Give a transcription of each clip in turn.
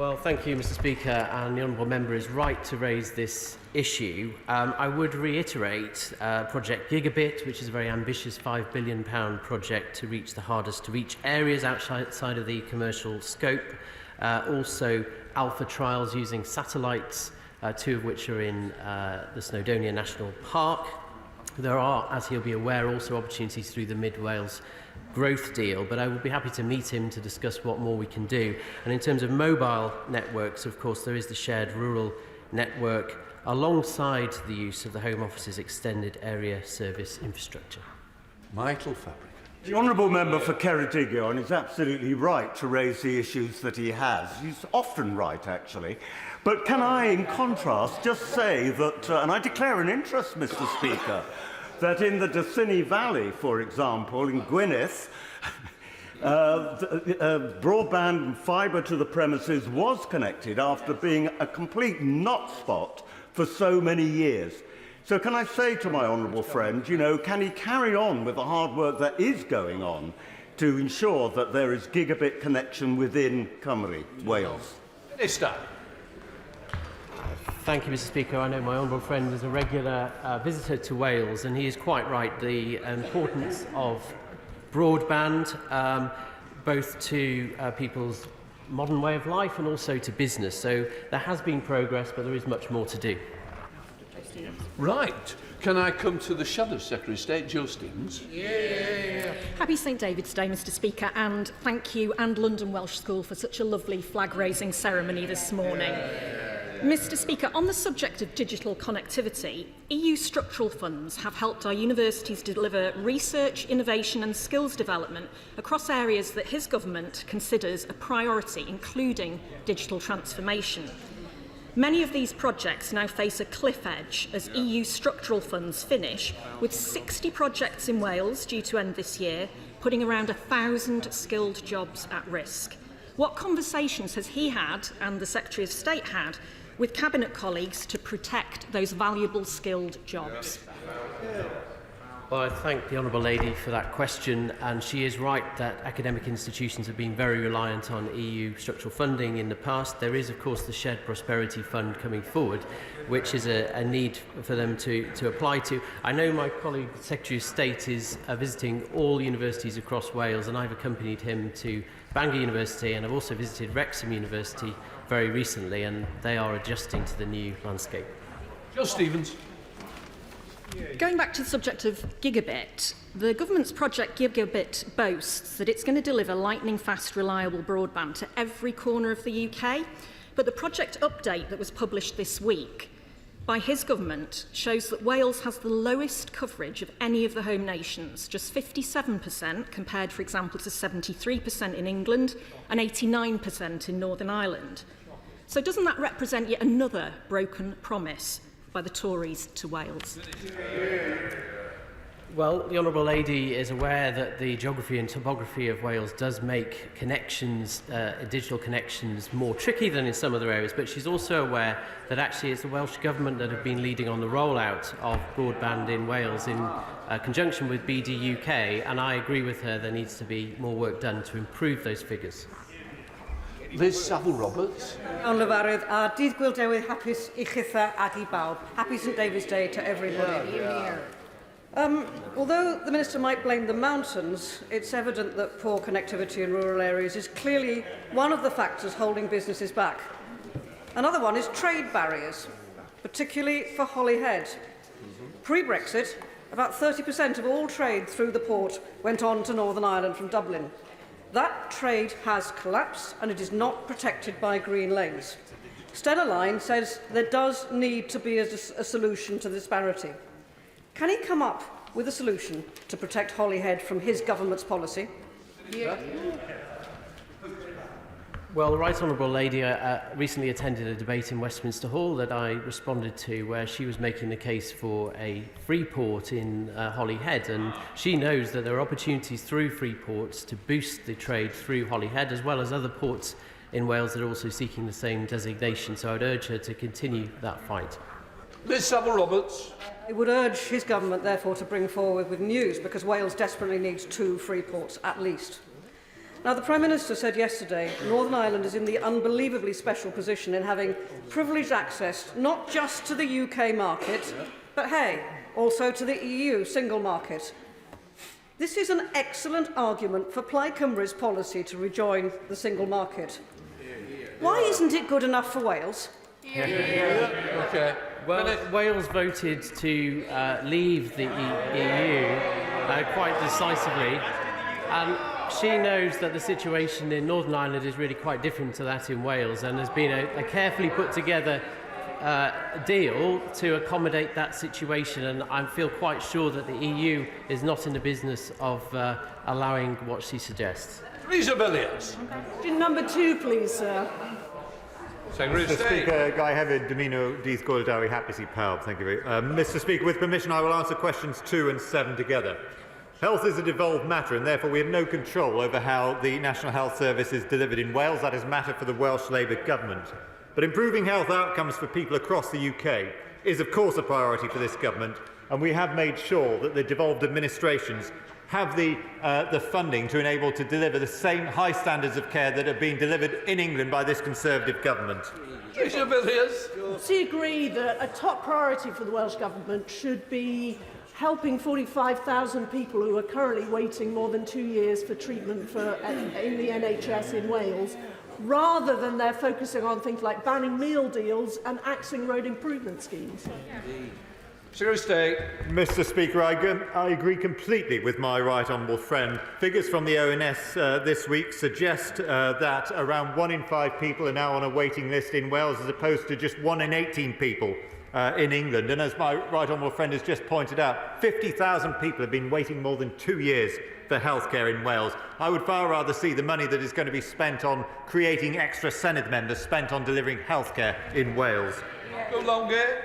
Well, thank you, Mr. Speaker, and the Honourable Member is right to raise this issue. I would reiterate Project Gigabit, which is a very ambitious £5 billion project to reach the hardest to reach areas outside of the commercial scope. Also, alpha trials using satellites, two of which are in the Snowdonia National Park. There are, as he'll be aware, also opportunities through the Mid Wales growth deal, but I would be happy to meet him to discuss what more we can do. And in terms of mobile networks, of course, there is the shared rural network alongside the use of the Home Office's extended area service infrastructure. Michael Fabric. The Honourable Member for Ceredigion is absolutely right to raise the issues that he has. He's often right, actually. But can I, in contrast, just say that, and I declare an interest, Mr. Speaker, that in the Dysynni Valley, for example, in Gwynedd, broadband and fibre to the premises was connected after being a complete not-spot for so many years. So can I say to my honourable friend, can he carry on with the hard work that is going on to ensure that there is gigabit connection within Cymru, Wales? Minister. Thank you, Mr. Speaker. I know my honourable friend is a regular visitor to Wales, and he is quite right. The importance of broadband, both to people's modern way of life and also to business. So there has been progress, but there is much more to do. Right. Can I come to the Shadow Secretary of State, Joe Stevens? Happy St David's Day, Mr. Speaker, and thank you and London Welsh School for such a lovely flag-raising ceremony this morning. Mr. Speaker, on the subject of digital connectivity, EU structural funds have helped our universities deliver research, innovation and skills development across areas that his government considers a priority, including digital transformation. Many of these projects now face a cliff edge as EU structural funds finish, with 60 projects in Wales due to end this year, putting around 1,000 skilled jobs at risk. What conversations has he had, and the Secretary of State had, with Cabinet colleagues to protect those valuable skilled jobs? Well, I thank the Honourable Lady for that question, and she is right that academic institutions have been very reliant on EU structural funding in the past. There is, of course, the Shared Prosperity Fund coming forward, which is a need for them to apply to. I know my colleague, the Secretary of State, is visiting all universities across Wales, and I've accompanied him to Bangor University, and I've also visited Wrexham University very recently, and they are adjusting to the new landscape. Joe Stevens. Going back to the subject of gigabit, the government's Project Gigabit boasts that it's going to deliver lightning-fast, reliable broadband to every corner of the UK, but the project update that was published this week by his government shows that Wales has the lowest coverage of any of the home nations, just 57% compared, for example, to 73% in England and 89% in Northern Ireland. So doesn't that represent yet another broken promise by the Tories to Wales? Well, the Honourable Lady is aware that the geography and topography of Wales does make connections, digital connections, more tricky than in some other areas, but she's also aware that actually it's the Welsh Government that have been leading on the rollout of broadband in Wales in conjunction with BD UK, and I agree with her there needs to be more work done to improve those figures. Liz Saville-Roberts. Iawn Lefarydd, a dydd Gwyl Dewi hapus I chitha ag I bawb. Happy St David's Day to everybody. Although the Minister might blame the mountains, it's evident that poor connectivity in rural areas is clearly one of the factors holding businesses back. Another one is trade barriers, particularly for Holyhead. Pre-Brexit, about 30% of all trade through the port went on to Northern Ireland from Dublin. That trade has collapsed and it is not protected by green lanes. Stella Line says there does need to be a solution to the disparity. Can he come up with a solution to protect Holyhead from his government's policy? Well, the Right Honourable Lady recently attended a debate in Westminster Hall that I responded to, where she was making the case for a free port in Holyhead, and she knows that there are opportunities through free ports to boost the trade through Holyhead, as well as other ports in Wales that are also seeking the same designation. So I'd urge her to continue that fight. Liz Saville-Roberts. I would urge his government, therefore, to bring forward with news, because Wales desperately needs 2 free ports at least. Now, the Prime Minister said yesterday Northern Ireland is in the unbelievably special position in having privileged access not just to the UK market, but, hey, also to the EU single market. This is an excellent argument for Plaid Cymru's policy to rejoin the single market. Why isn't it good enough for Wales? Okay. Well, Wales voted to leave the EU quite decisively, and she knows that the situation in Northern Ireland is really quite different to that in Wales, and there's been a carefully put together deal to accommodate that situation, and I feel quite sure that the EU is not in the business of allowing what she suggests. Rhys Villiers. Question number 2, please, sir. Secretary of Mr. State. Speaker, Guy Hefyd, Domino, Deeth Gold, Dowie, Happy Pawb. Thank you very much. Mr. Speaker, with permission, I will answer questions 2 and 7 together. Health is a devolved matter, and therefore we have no control over how the National Health Service is delivered in Wales. That is a matter for the Welsh Labour Government. But improving health outcomes for people across the UK is, of course, a priority for this government, and we have made sure that the devolved administrations have the funding to enable to deliver the same high standards of care that have been delivered in England by this Conservative government. Rhys Villiers. Does he agree that a top priority for the Welsh Government should be helping 45,000 people who are currently waiting more than 2 years for treatment in the NHS in Wales, rather than they're focusing on things like banning meal deals and axing road improvement schemes? Secretary of State. Mr. Speaker, I agree completely with my right honourable friend. Figures from the ONS this week suggest that around 1 in 5 people are now on a waiting list in Wales, as opposed to just 1 in 18 people in England. And as my right honourable friend has just pointed out, 50,000 people have been waiting more than 2 years for healthcare in Wales. I would far rather see the money that is going to be spent on creating extra Senedd members spent on delivering healthcare in Wales. Go longer.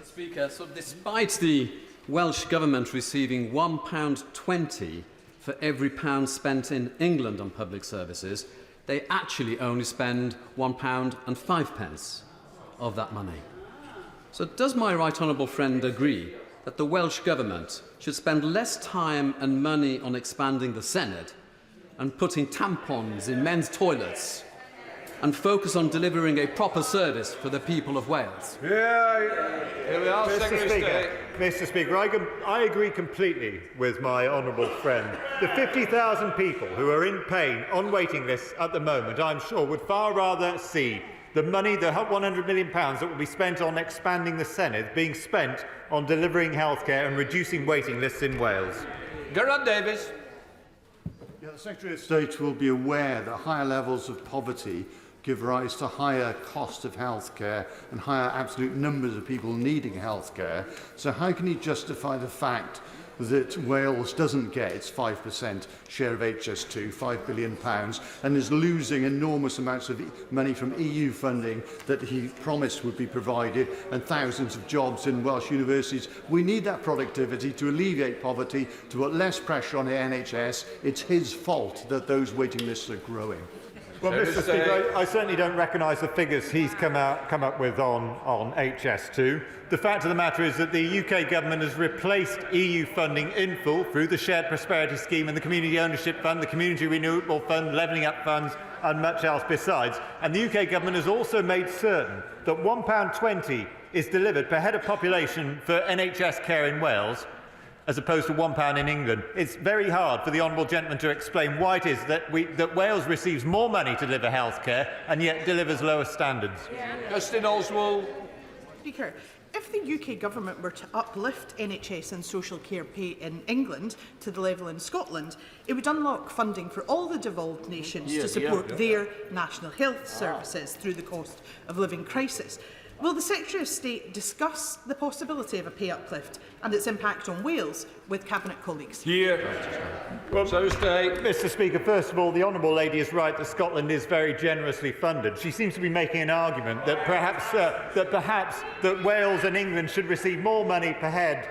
Speaker, so despite the Welsh Government receiving £1.20 for every pound spent in England on public services, they actually only spend £1.05 of that money. So does my right honourable friend agree that the Welsh Government should spend less time and money on expanding the Senedd and putting tampons in men's toilets and focus on delivering a proper service for the people of Wales? Yeah, here we are, Secretary of State. Mr. Speaker, I agree completely with my honourable friend. The 50,000 people who are in pain on waiting lists at the moment, I'm sure, would far rather see the money, the £100 million that will be spent on expanding the Senedd, being spent on delivering healthcare and reducing waiting lists in Wales. Geraint Davies. Yeah, the Secretary of State will be aware that higher levels of poverty give rise to higher cost of healthcare and higher absolute numbers of people needing healthcare. So how can he justify the fact that Wales doesn't get its 5% share of HS2, £5 billion, and is losing enormous amounts of money from EU funding that he promised would be provided, and thousands of jobs in Welsh universities? We need that productivity to alleviate poverty, to put less pressure on the NHS. It's his fault that those waiting lists are growing. Well, Mr. Speaker, I certainly don't recognise the figures he's come up with on HS2. The fact of the matter is that the UK government has replaced EU funding in full through the Shared Prosperity Scheme and the Community Ownership Fund, the Community Renewable Fund, Levelling Up funds and much else besides. And the UK government has also made certain that £1.20 is delivered per head of population for NHS care in Wales, as opposed to £1 in England. It's very hard for the honourable gentleman to explain why it is that Wales receives more money to deliver healthcare and yet delivers lower standards. Justin Oswald. Speaker, if the UK Government were to uplift NHS and social care pay in England to the level in Scotland, it would unlock funding for all the devolved nations to support their national health services through the cost of living crisis. Will the Secretary of State discuss the possibility of a pay uplift and its impact on Wales with Cabinet colleagues? Here. Well, so State. Mr. Speaker, first of all, the honourable lady is right that Scotland is very generously funded. She seems to be making an argument that perhaps that Wales and England should receive more money per head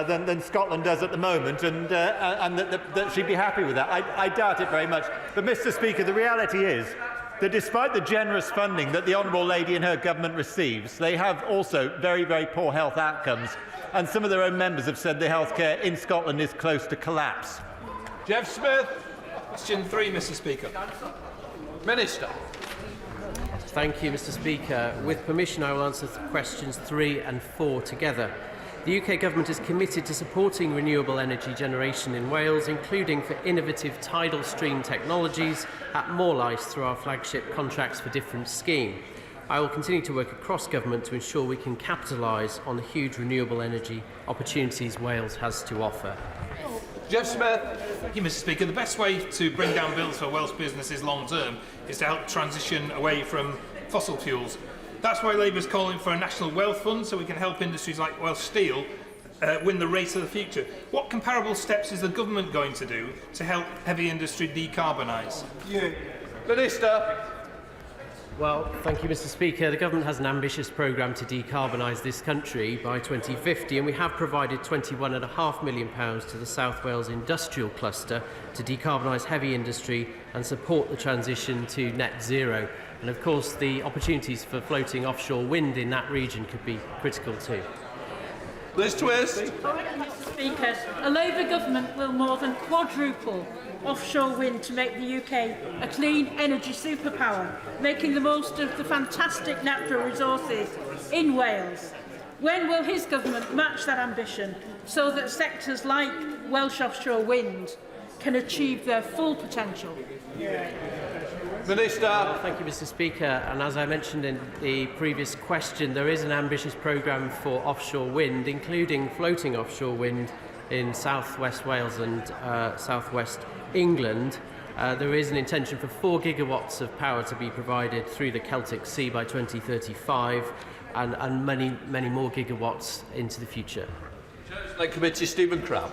than Scotland does at the moment, and that she'd be happy with that. I doubt it very much. But, Mr. Speaker, the reality is that despite the generous funding that the honourable lady and her government receives, they have also very, very poor health outcomes, and some of their own members have said the healthcare in Scotland is close to collapse. Jeff Smith. Question 3, Mr Speaker. Minister. Thank you, Mr Speaker. With permission, I will answer questions 3 and 4 together. The UK Government is committed to supporting renewable energy generation in Wales, including for innovative tidal stream technologies at Morlais through our flagship Contracts for Difference scheme. I will continue to work across government to ensure we can capitalise on the huge renewable energy opportunities Wales has to offer. Jeff Smith. Thank you, Mr Speaker. The best way to bring down bills for Welsh businesses long term is to help transition away from fossil fuels. That's why Labour is calling for a national wealth fund so we can help industries like Welsh Steel win the race of the future. What comparable steps is the government going to do to help heavy industry decarbonise? Minister. Well, thank you, Mr Speaker. The Government has an ambitious programme to decarbonise this country by 2050, and we have provided £21.5 million to the South Wales Industrial Cluster to decarbonise heavy industry and support the transition to net zero. And of course, the opportunities for floating offshore wind in that region could be critical too. Liz Twist. Mr Speaker, a Labour government will more than quadruple offshore wind to make the UK a clean energy superpower, making the most of the fantastic natural resources in Wales. When will his government match that ambition so that sectors like Welsh offshore wind can achieve their full potential? Minister. Thank you, Mr Speaker. And as I mentioned in the previous question, there is an ambitious programme for offshore wind, including floating offshore wind in South West Wales and South West England. There is an intention for 4 gigawatts of power to be provided through the Celtic Sea by 2035 and many more gigawatts into the future. Committee, Stephen Crabb.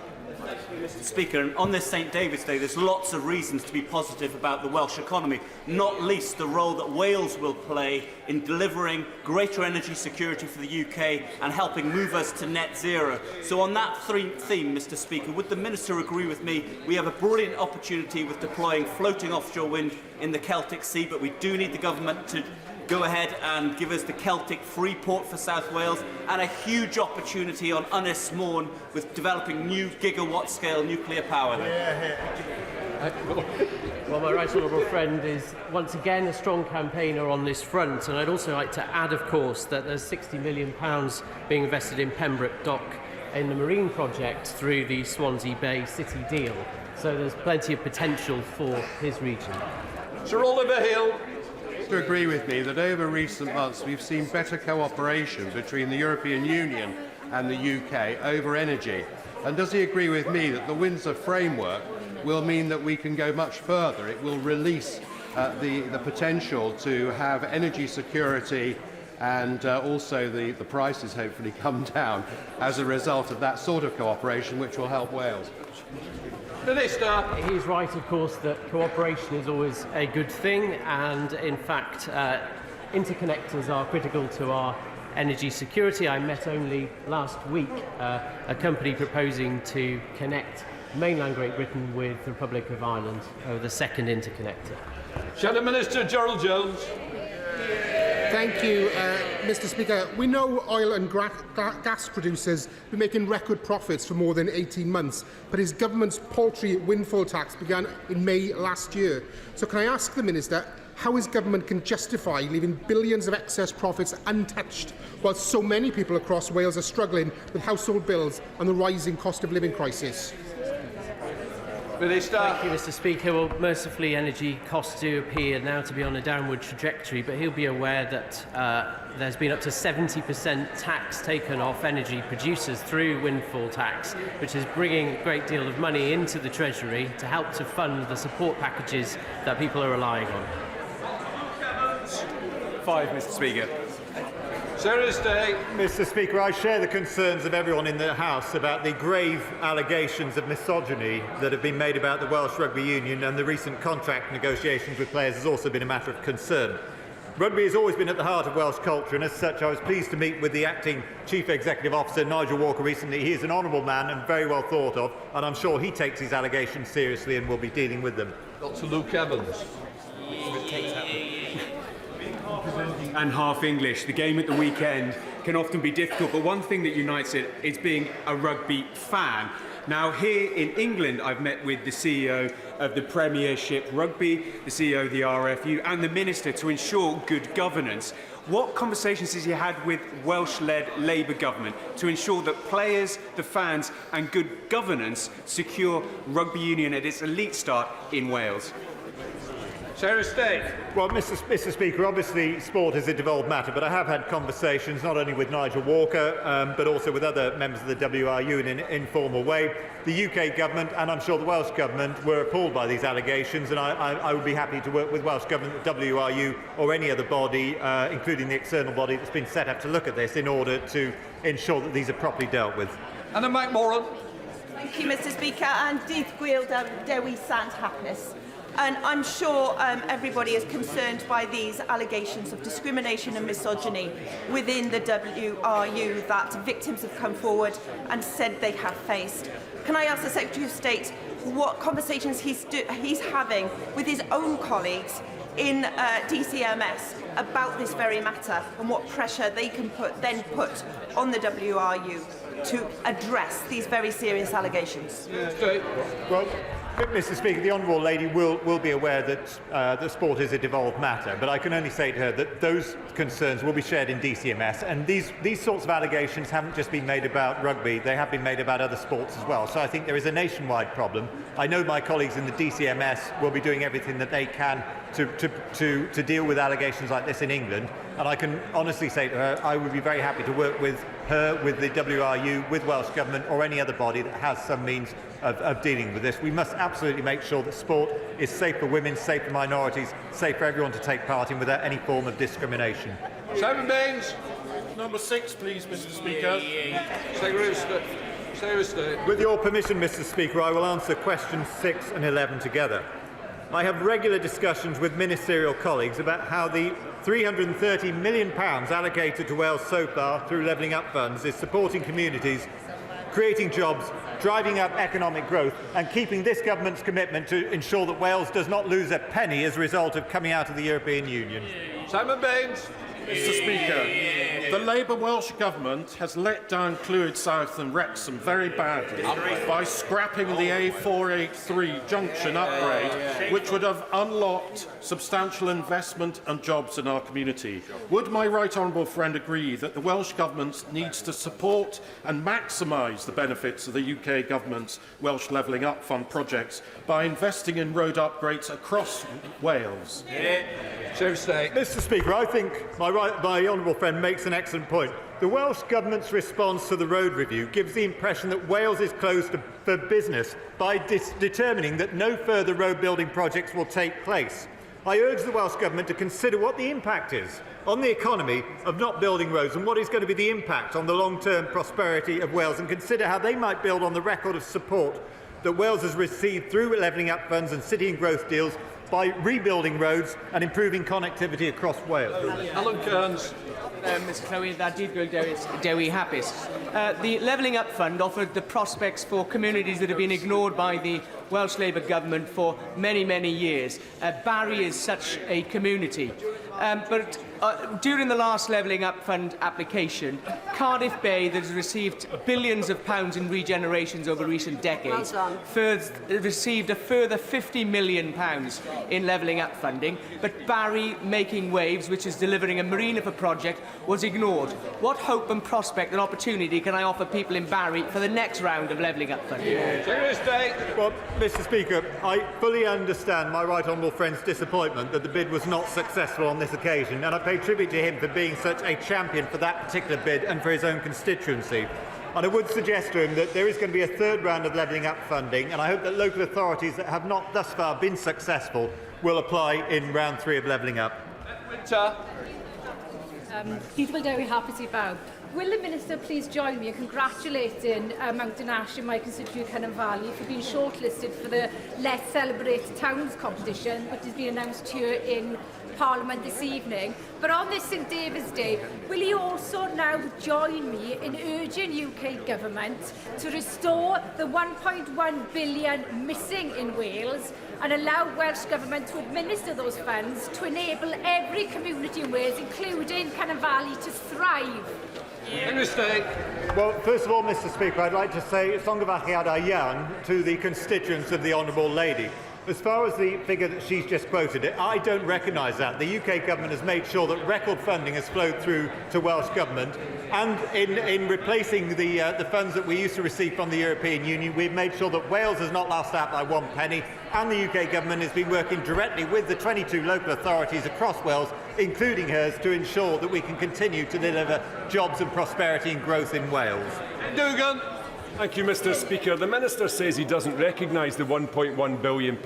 Mr Speaker, and on this St David's Day there's lots of reasons to be positive about the Welsh economy, not least the role that Wales will play in delivering greater energy security for the UK and helping move us to net zero. So on that theme, Mr Speaker, would the Minister agree with me? We have a brilliant opportunity with deploying floating offshore wind in the Celtic Sea, but we do need the government to go ahead and give us the Celtic free port for South Wales and a huge opportunity on Ynys Môn with developing new gigawatt-scale nuclear power. Well, my right honourable friend is once again a strong campaigner on this front, and I'd also like to add, of course, that there's £60 million being invested in Pembroke Dock in the marine project through the Swansea Bay City deal. So there's plenty of potential for his region. Sir Oliver Hill. To agree with me that over recent months we've seen better cooperation between the European Union and the UK over energy. And does he agree with me that the Windsor framework will mean that we can go much further? It will release the potential to have energy security and also the prices hopefully come down as a result of that sort of cooperation, which will help Wales. Minister. He's right, of course, that cooperation is always a good thing, and in fact interconnectors are critical to our energy security. I met only last week a company proposing to connect mainland Great Britain with the Republic of Ireland over the second interconnector. Shadow Minister Gerald Jones. Thank you, Mr Speaker. We know oil and gas producers have been making record profits for more than 18 months, but his government's paltry windfall tax began in May last year. So can I ask the Minister how his government can justify leaving billions of excess profits untouched while so many people across Wales are struggling with household bills and the rising cost of living crisis? Minister. Thank you, Mr Speaker. Well, mercifully, energy costs do appear now to be on a downward trajectory, but he'll be aware that there's been up to 70% tax taken off energy producers through windfall tax, which is bringing a great deal of money into the Treasury to help to fund the support packages that people are relying on. 5, Mr Speaker. Sarah's Day. Mr Speaker, I share the concerns of everyone in the House about the grave allegations of misogyny that have been made about the Welsh Rugby Union, and the recent contract negotiations with players has also been a matter of concern. Rugby has always been at the heart of Welsh culture, and as such I was pleased to meet with the acting Chief Executive Officer, Nigel Walker, recently. He is an honourable man and very well thought of, and I'm sure he takes these allegations seriously and will be dealing with them. Dr Luke Evans. And half English. The game at the weekend can often be difficult, but one thing that unites it is being a rugby fan. Now, here in England, I've met with the CEO of the Premiership Rugby, the CEO of the RFU, and the Minister to ensure good governance. What conversations has he had with Welsh-led Labour government to ensure that players, the fans, and good governance secure rugby union at its elite start in Wales? Secretary of State. Well, Mr. Speaker, obviously sport is a devolved matter, but I have had conversations not only with Nigel Walker, but also with other members of the WRU in an informal way. The UK government, and I'm sure the Welsh government, were appalled by these allegations, and I would be happy to work with Welsh government, the WRU, or any other body, including the external body that's been set up to look at this in order to ensure that these are properly dealt with. Anna McMorran. Thank you, Mr. Speaker, and dydd Gwyl Dewi Sant hapus. And I'm sure everybody is concerned by these allegations of discrimination and misogyny within the WRU that victims have come forward and said they have faced. Can I ask the Secretary of State what conversations he's having with his own colleagues in DCMS about this very matter and what pressure they can then put on the WRU to address these very serious allegations? Well, Mr. Speaker, the Honourable Lady will be aware that the sport is a devolved matter, but I can only say to her that those concerns will be shared in DCMS, and these sorts of allegations haven't just been made about rugby, they have been made about other sports as well. So I think there is a nationwide problem. I know my colleagues in the DCMS will be doing everything that they can to deal with allegations like this in England, and I can honestly say to her I would be very happy to work with her, with the WRU, with Welsh Government or any other body that has some means of dealing with this. We must absolutely make sure that sport is safe for women, safe for minorities, safe for everyone to take part in without any form of Simon Baines. Number 6, please, Mr. Speaker. Secretary of State. With your permission, Mr. Speaker, I will answer questions 6 and 11 together. I have regular discussions with ministerial colleagues about how the £330 million allocated to Wales so far through Levelling Up funds is supporting communities, creating jobs, driving up economic growth and keeping this government's commitment to ensure that Wales does not lose a penny as a result of coming out of the European Union. Simon Baines. Mr. Speaker, the Labour Welsh Government has let down Clwyd South and Wrexham very badly by scrapping the A483 junction upgrade, which would have unlocked substantial investment and jobs in our community. Would my right honourable friend agree that the Welsh Government needs to support and maximise the benefits of the UK Government's Welsh Levelling Up Fund projects by investing in road upgrades across Wales? Mr. Speaker, I think my honourable friend makes an excellent point. The Welsh Government's response to the road review gives the impression that Wales is closed for business by determining that no further road building projects will take place. I urge the Welsh Government to consider what the impact is on the economy of not building roads and what is going to be the impact on the long-term prosperity of Wales, and consider how they might build on the record of support that Wales has received through Levelling Up funds and city and growth deals by rebuilding roads and improving connectivity across Wales. Alan Kearns. Mr. Clwyd, that did go Dewi hapus. The Levelling Up Fund offered the prospects for communities that have been ignored by the Welsh Labour Government for many, many years. Barry is such a community. But during the last Levelling Up Fund application, Cardiff Bay, that has received billions of pounds in regenerations over recent decades, received a further £50 million in Levelling Up funding, but Barry, Making Waves, which is delivering a marina for project, was ignored. What hope and prospect and opportunity can I offer people in Barry for the next round of Levelling Up funding? Well, Mr. Speaker, I fully understand my right honourable friend's disappointment that the bid was not successful on this occasion, and I pay tribute to him for being such a champion for that particular bid and for his own constituency. And I would suggest to him that there is going to be a third round of Levelling Up funding, and I hope that local authorities that have not thus far been successful will apply in round 3 of Levelling Up. Will the Minister please join me in congratulating Mountain Ash in my constituent Cynon Valley for being shortlisted for the Let's Celebrate Towns competition, which has been announced here in Parliament this evening. But on this St David's Day, will he also now join me in urging UK Government to restore the £1.1 billion missing in Wales and allow Welsh Government to administer those funds to enable every community in Wales, including Cynon Valley, to thrive? Secretary of State. Well, first of all, Mr. Speaker, I'd like to say Songavachiyadayan to the constituents of the Honourable Lady. As far as the figure that she's just quoted, I don't recognise that. The UK government has made sure that record funding has flowed through to Welsh Government, and in replacing the funds that we used to receive from the European Union, we've made sure that Wales has not lost out by one penny, and the UK government has been working directly with the 22 local authorities across Wales, including hers, to ensure that we can continue to deliver jobs and prosperity and growth in Wales. Dugan. Thank you, Mr. Speaker. The Minister says he doesn't recognise the £1.1 billion.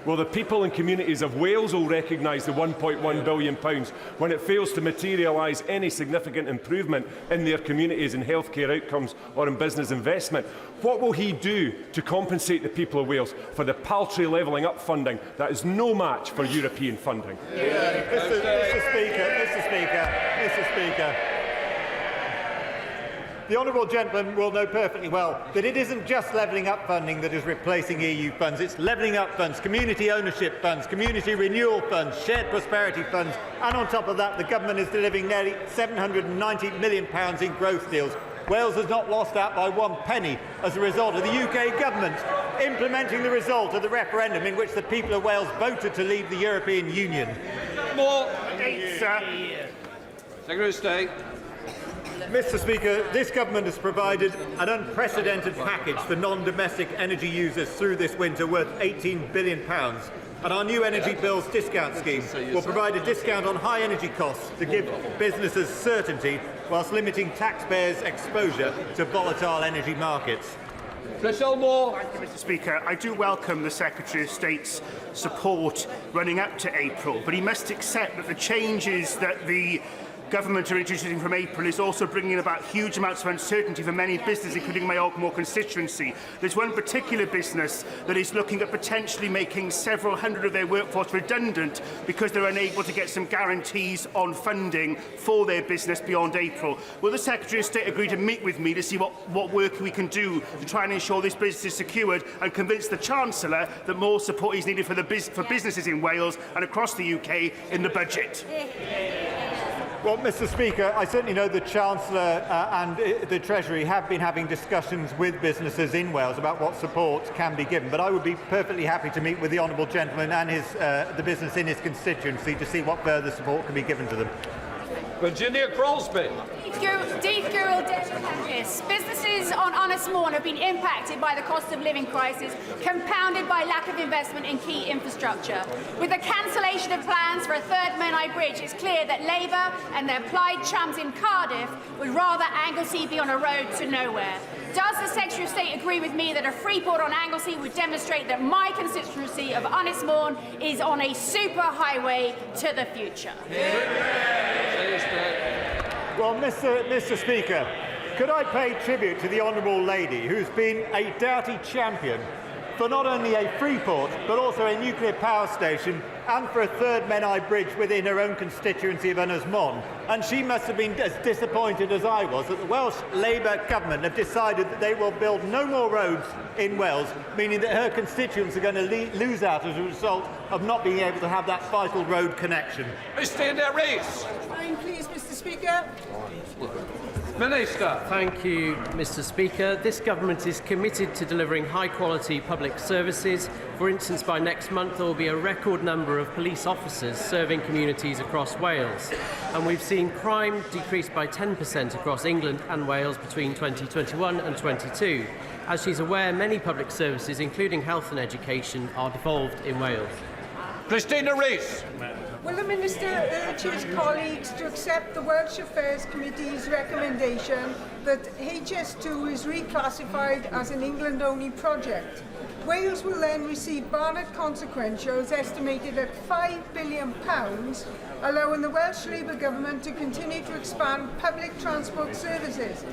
Well, the people and communities of Wales will recognise the £1.1 billion when it fails to materialise any significant improvement in their communities in healthcare outcomes or in business investment. What will he do to compensate the people of Wales for the paltry levelling up funding that is no match for European funding? Mr. Speaker. The honourable gentleman will know perfectly well that it isn't just levelling up funding that is replacing EU funds. It's levelling up funds, community ownership funds, community renewal funds, shared prosperity funds, and on top of that, the government is delivering nearly £790 million in growth deals. Wales has not lost out by one penny as a result of the UK government implementing the result of the referendum in which the people of Wales voted to leave the European Union. More. Secretary of State. Mr. Speaker, this government has provided an unprecedented package for non-domestic energy users through this winter worth £18 billion. And our new energy bills discount scheme will provide a discount on high energy costs to give businesses certainty whilst limiting taxpayers' exposure to volatile energy markets. Thank you, Mr. Speaker. I do welcome the Secretary of State's support running up to April, but he must accept that the changes that the government are introducing from April is also bringing about huge amounts of uncertainty for many businesses, including my Ogmore constituency. There's one particular business that is looking at potentially making several hundred of their workforce redundant because they're unable to get some guarantees on funding for their business beyond April. Will the Secretary of State agree to meet with me to see what work we can do to try and ensure this business is secured and convince the Chancellor that more support is needed for businesses in Wales and across the UK in the budget? Well, Mr. Speaker, I certainly know the Chancellor and the Treasury have been having discussions with businesses in Wales about what support can be given, but I would be perfectly happy to meet with the honourable gentleman and the business in his constituency to see what further support can be given to them. Virginia Crosby. Businesses on Honest Morn have been impacted by the cost of living crisis, compounded by lack of investment in key infrastructure. With the cancellation of plans for a third Menai Bridge, it's clear that Labour and their plied chums in Cardiff would rather Anglesey be on a road to nowhere. Does the Secretary of State agree with me that a free port on Anglesey would demonstrate that my constituency of Honest Morn is on a super highway to the future? Well, Mr. Speaker, could I pay tribute to the Honourable Lady, who's been a doughty champion for not only a free port, but also a nuclear power station and for a third Menai Bridge within her own constituency of Ynys Môn. And she must have been as disappointed as I was that the Welsh Labour government have decided that they will build no more roads in Wales, meaning that her constituents are going to lose out as a result of not being able to have that vital road connection. Mr. Rees. Please, Mr. Speaker. Minister. Thank you, Mr. Speaker. This government is committed to delivering high-quality public services. For instance, by next month there will be a record number of police officers serving communities across Wales. And we've seen crime decrease by 10% across England and Wales between 2021 and 22. As she's aware, many public services, including health and education, are devolved in Wales. Christina Rees. Will the Minister urge his colleagues to accept the Welsh Affairs Committee's recommendation that HS2 is reclassified as an England-only project? Wales will then receive Barnett consequentials estimated at £5 billion, allowing the Welsh Labour government to continue to expand public transport services.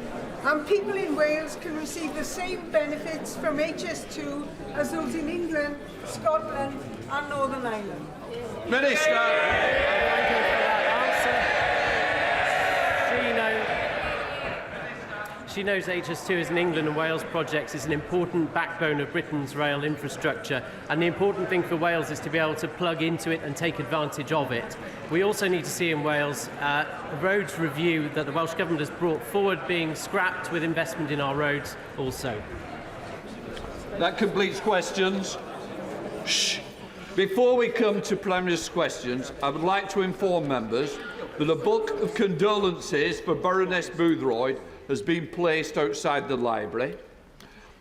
And people in Wales can receive the same benefits from HS2 as those in England, Scotland and Northern Ireland. Minister. Thank you for that answer. she knows HS2 is an England and Wales project, is an important backbone of Britain's rail infrastructure, and the important thing for Wales is to be able to plug into it and take advantage of it. We also need to see in Wales a roads review that the Welsh Government has brought forward being scrapped with investment in our roads also. That completes questions. Shh. Before we come to Prime Minister's questions, I would like to inform members that a book of condolences for Baroness Boothroyd has been placed outside the library.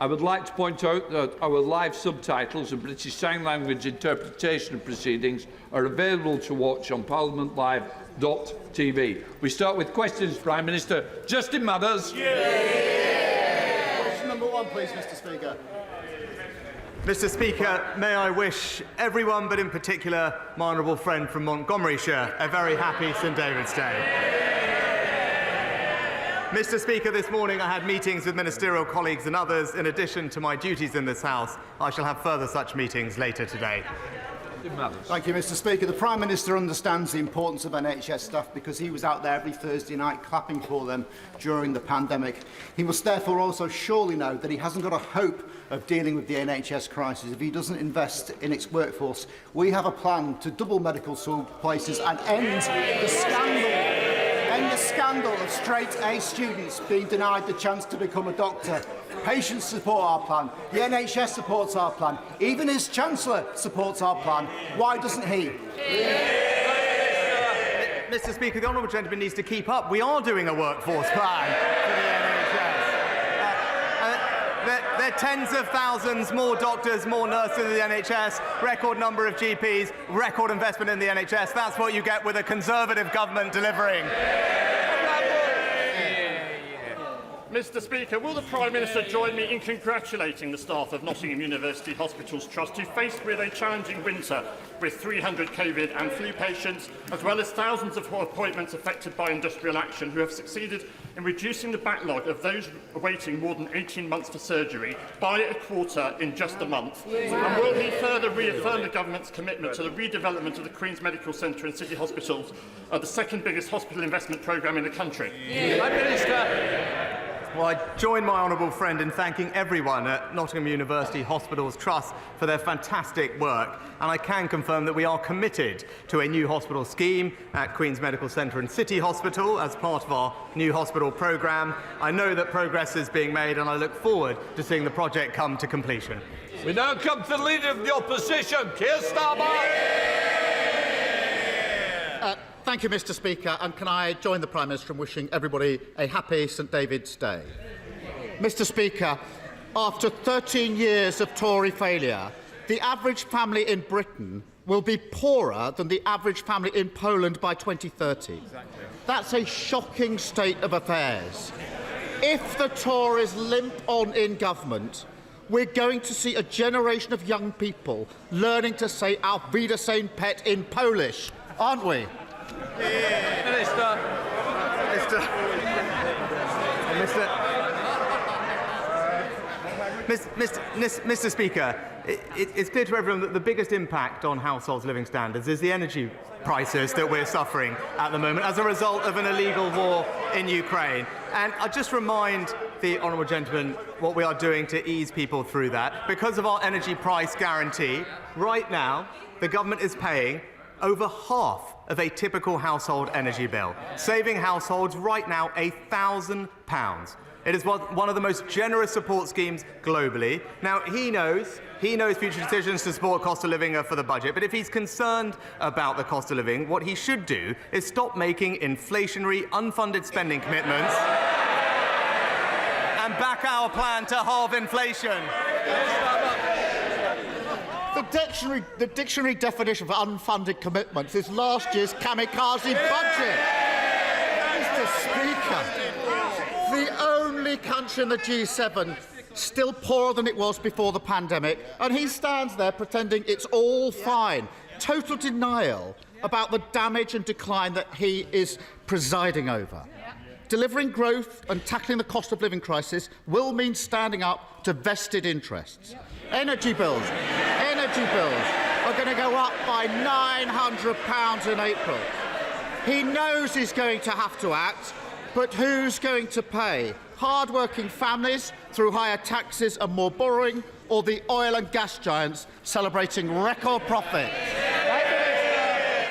I would like to point out that our live subtitles and British Sign Language interpretation of proceedings are available to watch on parliamentlive.tv. We start with questions, Prime Minister. Justin Mathers. Question number 1, please, Mr. Speaker. Mr. Speaker, may I wish everyone, but in particular my honourable friend from Montgomeryshire, a very happy St David's Day. Mr. Speaker, this morning I had meetings with ministerial colleagues and others. In addition to my duties in this House, I shall have further such meetings later today. Thank you, Mr. Speaker. The Prime Minister understands the importance of NHS staff because he was out there every Thursday night clapping for them during the pandemic. He must therefore also surely know that he hasn't got a hope of dealing with the NHS crisis if he doesn't invest in its workforce. We have a plan to double medical school places and end the scandal of straight A students being denied the chance to become a doctor. Patients support our plan. The NHS supports our plan. Even his Chancellor supports our plan. Why doesn't he? Mr. Speaker, the honourable gentleman needs to keep up. We are doing a workforce plan for the NHS. There are tens of thousands more doctors, more nurses in the NHS, record number of GPs, record investment in the NHS. That's what you get with a Conservative government delivering. Mr. Speaker, will the Prime Minister join me in congratulating the staff of Nottingham University Hospitals Trust, who, faced with a challenging winter with 300 COVID and flu patients, as well as thousands of appointments affected by industrial action, who have succeeded in reducing the backlog of those awaiting more than 18 months for surgery by a quarter in just a month? And will he further reaffirm the Government's commitment to the redevelopment of the Queen's Medical Centre and City Hospitals, the second biggest hospital investment programme in the country? Prime Minister. Well, I join my honourable friend in thanking everyone at Nottingham University Hospitals Trust for their fantastic work, and I can confirm that we are committed to a new hospital scheme at Queen's Medical Centre and City Hospital as part of our new hospital programme. I know that progress is being made, and I look forward to seeing the project come to completion. We now come to the Leader of the Opposition, Keir Starmer. Thank you, Mr. Speaker, and can I join the Prime Minister in wishing everybody a happy St David's Day. Mr. Speaker, after 13 years of Tory failure, the average family in Britain will be poorer than the average family in Poland by 2030. That's a shocking state of affairs. If the Tories limp on in government, we're going to see a generation of young people learning to say Auf Wiedersehen, pet in Polish, aren't we? Mr. Speaker, it's clear to everyone that the biggest impact on households' living standards is the energy prices that we're suffering at the moment as a result of an illegal war in Ukraine. And I'll just remind the honourable gentleman what we are doing to ease people through that. Because of our energy price guarantee, right now the government is paying over half of a typical household energy bill, saving households right now £1,000. It is one of the most generous support schemes globally. Now, he knows future decisions to support cost of living are for the budget, but if he's concerned about the cost of living, what he should do is stop making inflationary, unfunded spending commitments and back our plan to halve inflation. The dictionary definition for unfunded commitments is last year's kamikaze budget. Mr. Speaker, the only country in the G7 still poorer than it was before the pandemic, and he stands there pretending it's all fine. Total denial about the damage and decline that he is presiding over. Delivering growth and tackling the cost of living crisis will mean standing up to vested interests. Energy bills are going to go up by £900 in April. He knows he's going to have to act, But who's going to pay? Hard-working families through higher taxes and more borrowing, or the oil and gas giants celebrating record profits?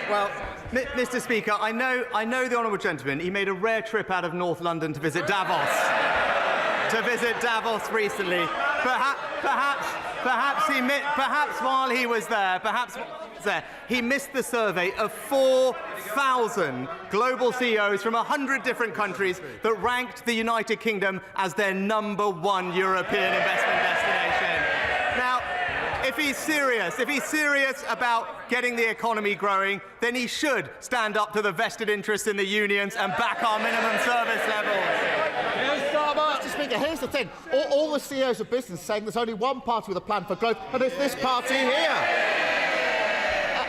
Well, Mr. Speaker, I know the honourable gentleman. He made a rare trip out of North London to visit Davos. Recently. Perhaps while he was there, he missed the survey of 4,000 global CEOs from 100 different countries that ranked the United Kingdom as their #1 European investment destination. Now, if he's serious about getting the economy growing, then he should stand up to the vested interests in the unions and back our minimum service levels. Mr. Speaker, here's the thing. All the CEOs of business saying there's only one party with a plan for growth, and it's this party here.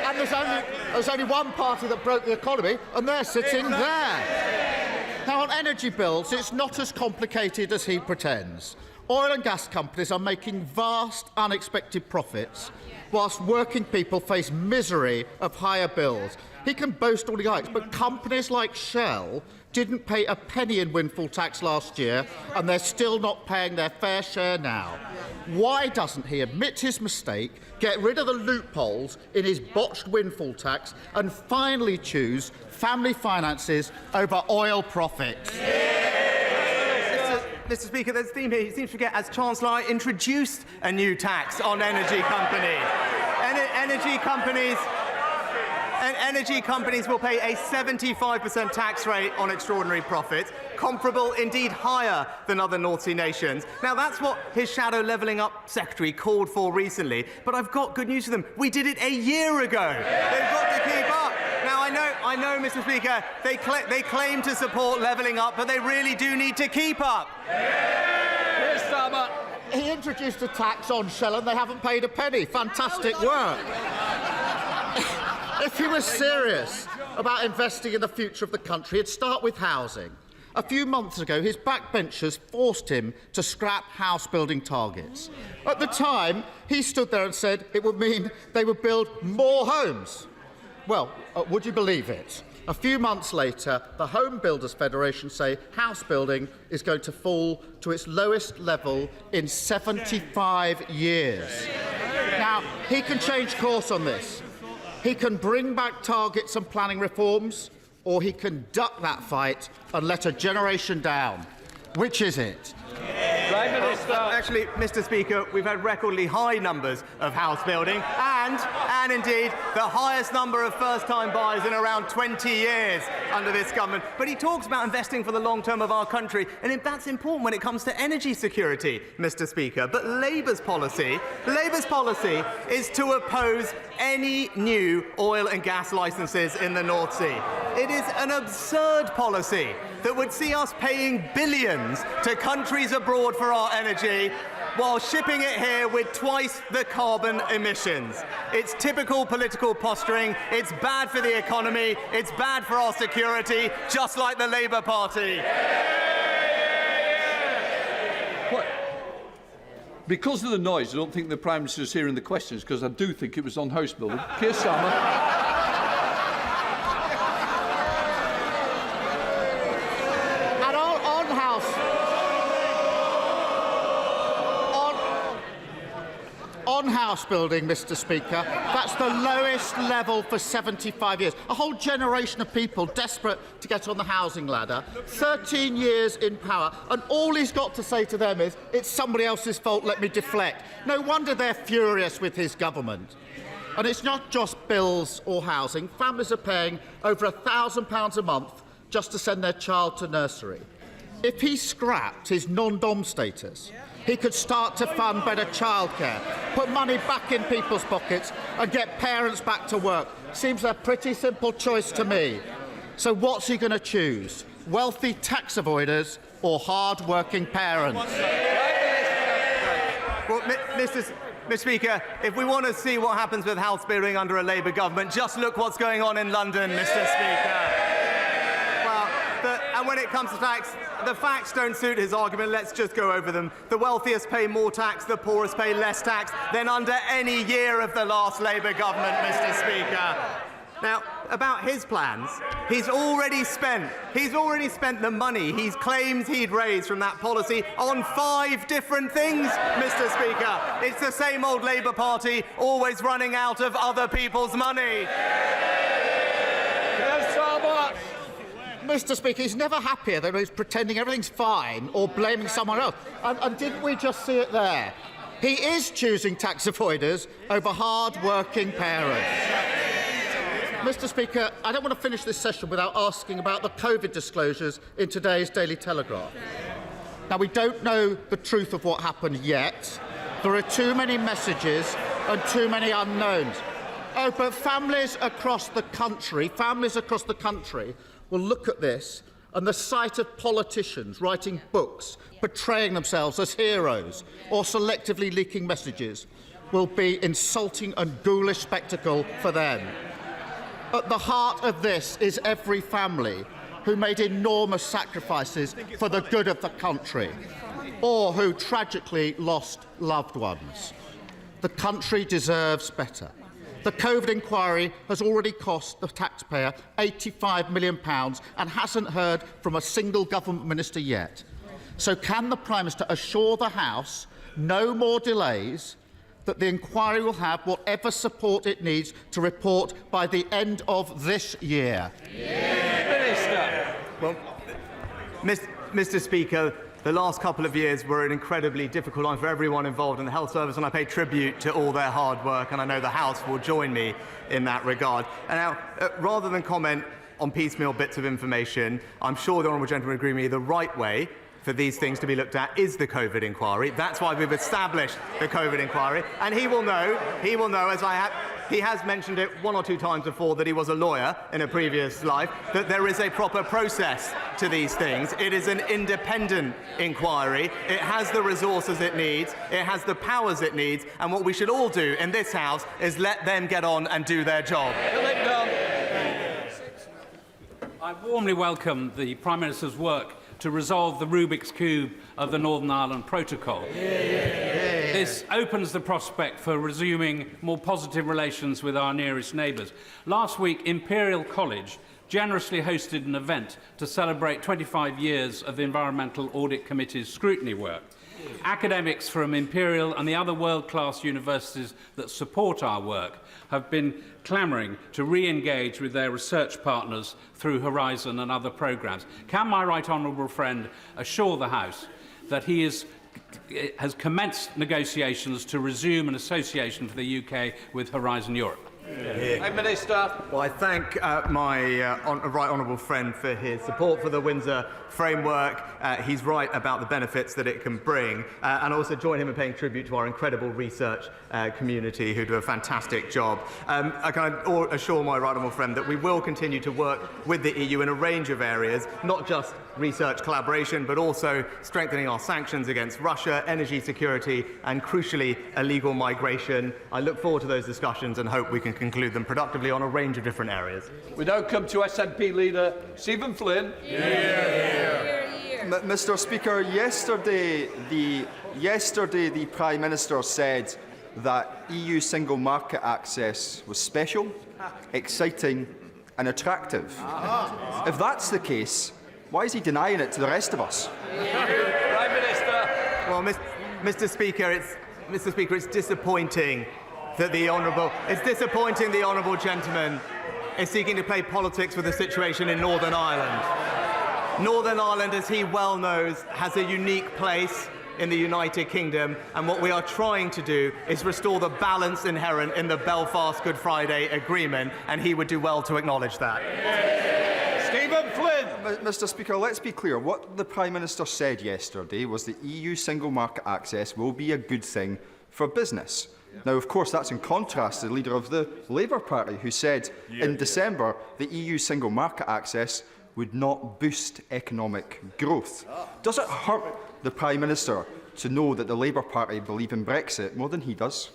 And there's only one party that broke the economy, and they're sitting there. Now, on energy bills, it's not as complicated as he pretends. Oil and gas companies are making vast, unexpected profits, whilst working people face misery of higher bills. He can boast all he likes, but companies like Shell didn't pay a penny in windfall tax last year, and they're still not paying their fair share now. Why doesn't he admit his mistake, get rid of the loopholes in his botched windfall tax, and finally choose family finances over oil profits? Mr. Speaker, there's a theme here. He seems to forget, as Chancellor, I introduced a new tax on energy companies. Energy companies will pay a 75% tax rate on extraordinary profits, comparable, indeed higher than other North Sea nations. Now, that's what his shadow levelling up secretary called for recently, but I've got good news for them. We did it a year ago. They've got to keep up. Now, I know, Mr. Speaker, they claim to support levelling up, but they really do need to keep up. He introduced a tax on Shell and they haven't paid a penny. Fantastic work. If he was serious about investing in the future of the country, he'd start with housing. A few months ago, his backbenchers forced him to scrap house building targets. At the time, he stood there and said it would mean they would build more homes. Well, would you believe it? A few months later, the Home Builders Federation say house building is going to fall to its lowest level in 75 years. Now, he can change course on this. He can bring back targets and planning reforms, or he can duck that fight and let a generation down. Which is it? Prime Minister. Actually, Mr. Speaker, we've had recordly high numbers of house building and indeed the highest number of first-time buyers in around 20 years under this government. But he talks about investing for the long term of our country, and that's important when it comes to energy security, Mr. Speaker. But Labour's policy is to oppose any new oil and gas licences in the North Sea. It is an absurd policy that would see us paying billions to countries abroad for our energy while shipping it here with twice the carbon emissions. It's typical political posturing. It's bad for the economy. It's bad for our security, just like the Labour Party. What? Because of the noise, I don't think the Prime Minister is hearing the questions, because I do think it was on house building. Keir Starmer. On house building, Mr. Speaker, that's the lowest level for 75 years. A whole generation of people desperate to get on the housing ladder, 13 years in power, and all he's got to say to them is, it's somebody else's fault, let me deflect. No wonder they're furious with his government. And it's not just bills or housing. Families are paying over £1,000 a month just to send their child to nursery. If he scrapped his non-dom status, he could start to fund better childcare, put money back in people's pockets and get parents back to work. Seems a pretty simple choice to me. So what's he going to choose? Wealthy tax avoiders or hard-working parents? Well, Mr. Speaker, if we want to see what happens with house building under a Labour government, just look what's going on in London, Mr. Speaker. And when it comes to tax, the facts don't suit his argument. Let's just go over them. The wealthiest pay more tax, the poorest pay less tax than under any year of the last Labour government, Mr. Speaker. Now, about his plans, he's already spent the money he claims he'd raised from that policy on 5 different things, Mr. Speaker. It's the same old Labour Party, always running out of other people's money. Yes, so much. Mr. Speaker, he's never happier than he's pretending everything's fine or blaming someone else. And didn't we just see it there? He is choosing tax avoiders over hard-working parents. Mr. Speaker, I don't want to finish this session without asking about the COVID disclosures in today's Daily Telegraph. Now, we don't know the truth of what happened yet. There are too many messages and too many unknowns. Oh, but families across the country will look at this, and the sight of politicians writing books, portraying themselves as heroes, or selectively leaking messages will be insulting and ghoulish spectacle for them. At the heart of this is every family who made enormous sacrifices for the good of the country, or who tragically lost loved ones. The country deserves better. The COVID inquiry has already cost the taxpayer £85 million and hasn't heard from a single government minister yet. So can the Prime Minister assure the House no more delays, that the inquiry will have whatever support it needs to report by the end of this year? Minister. Well, Mr. Speaker, the last couple of years were an incredibly difficult time for everyone involved in the health service, and I pay tribute to all their hard work, and I know the House will join me in that regard. And now, rather than comment on piecemeal bits of information, I'm sure the honourable gentleman will agree with me the right way for these things to be looked at is the COVID inquiry. That's why we've established the COVID inquiry. And he will know, as he has mentioned it 1 or 2 times before, that he was a lawyer in a previous life, that there is a proper process to these things. It is an independent inquiry. It has the resources it needs. It has the powers it needs. And what we should all do in this House is let them get on and do their job. I warmly welcome the Prime Minister's work to resolve the Rubik's Cube of the Northern Ireland Protocol. This opens the prospect for resuming more positive relations with our nearest neighbours. Last week, Imperial College generously hosted an event to celebrate 25 years of the Environmental Audit Committee's scrutiny work. Academics from Imperial and the other world-class universities that support our work have been clamouring to re-engage with their research partners through Horizon and other programmes. Can my right honourable friend assure the House that he has commenced negotiations to resume an association for the UK with Horizon Europe? Prime Minister. Well, I thank my right honourable friend for his support for the Windsor framework. He's right about the benefits that it can bring, and also join him in paying tribute to our incredible research community who do a fantastic job. I can assure my right honourable friend that we will continue to work with the EU in a range of areas, not just research collaboration, but also strengthening our sanctions against Russia, energy security, and crucially, illegal migration. I look forward to those discussions and hope we can conclude them productively on a range of different areas. We now come to SNP leader Stephen Flynn. Mr. Speaker, yesterday the Prime Minister said that EU single market access was special, exciting and attractive. If that's the case, why is he denying it to the rest of us? Prime Minister. Well, Mr. Speaker, it's disappointing that the honourable gentleman is seeking to play politics with the situation in Northern Ireland. Northern Ireland, as he well knows, has a unique place in the United Kingdom, and what we are trying to do is restore the balance inherent in the Belfast Good Friday Agreement, and he would do well to acknowledge that. Stephen Flynn. Mr. Speaker, let's be clear. What the Prime Minister said yesterday was that EU single market access will be a good thing for business. Now, of course, that's in contrast to the leader of the Labour Party, who said in December that EU single market access would not boost economic growth. Does it hurt the Prime Minister to know that the Labour Party believe in Brexit more than he does?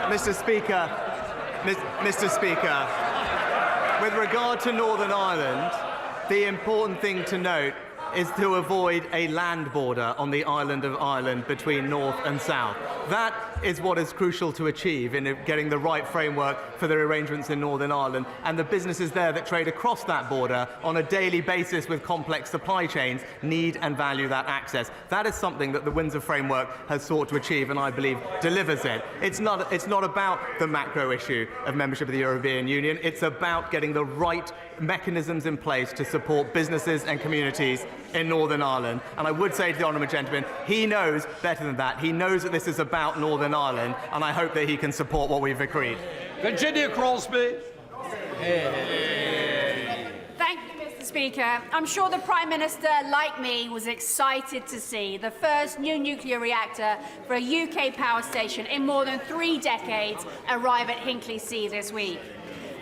Mr. Speaker, with regard to Northern Ireland, the important thing to note is to avoid a land border on the island of Ireland between North and South. That is what is crucial to achieve in getting the right framework for the arrangements in Northern Ireland, and the businesses there that trade across that border on a daily basis with complex supply chains need and value that access. That is something that the Windsor framework has sought to achieve, and I believe delivers it. It's not about the macro issue of membership of the European Union. It's about getting the right mechanisms in place to support businesses and communities in Northern Ireland. And I would say to the honourable gentleman, he knows better than that. He knows that this is about Northern Ireland, and I hope that he can support what we've agreed. Virginia Crosby. Thank you, Mr. Speaker. I'm sure the Prime Minister, like me, was excited to see the first new nuclear reactor for a UK power station in more than 3 decades arrive at Hinkley-C this week.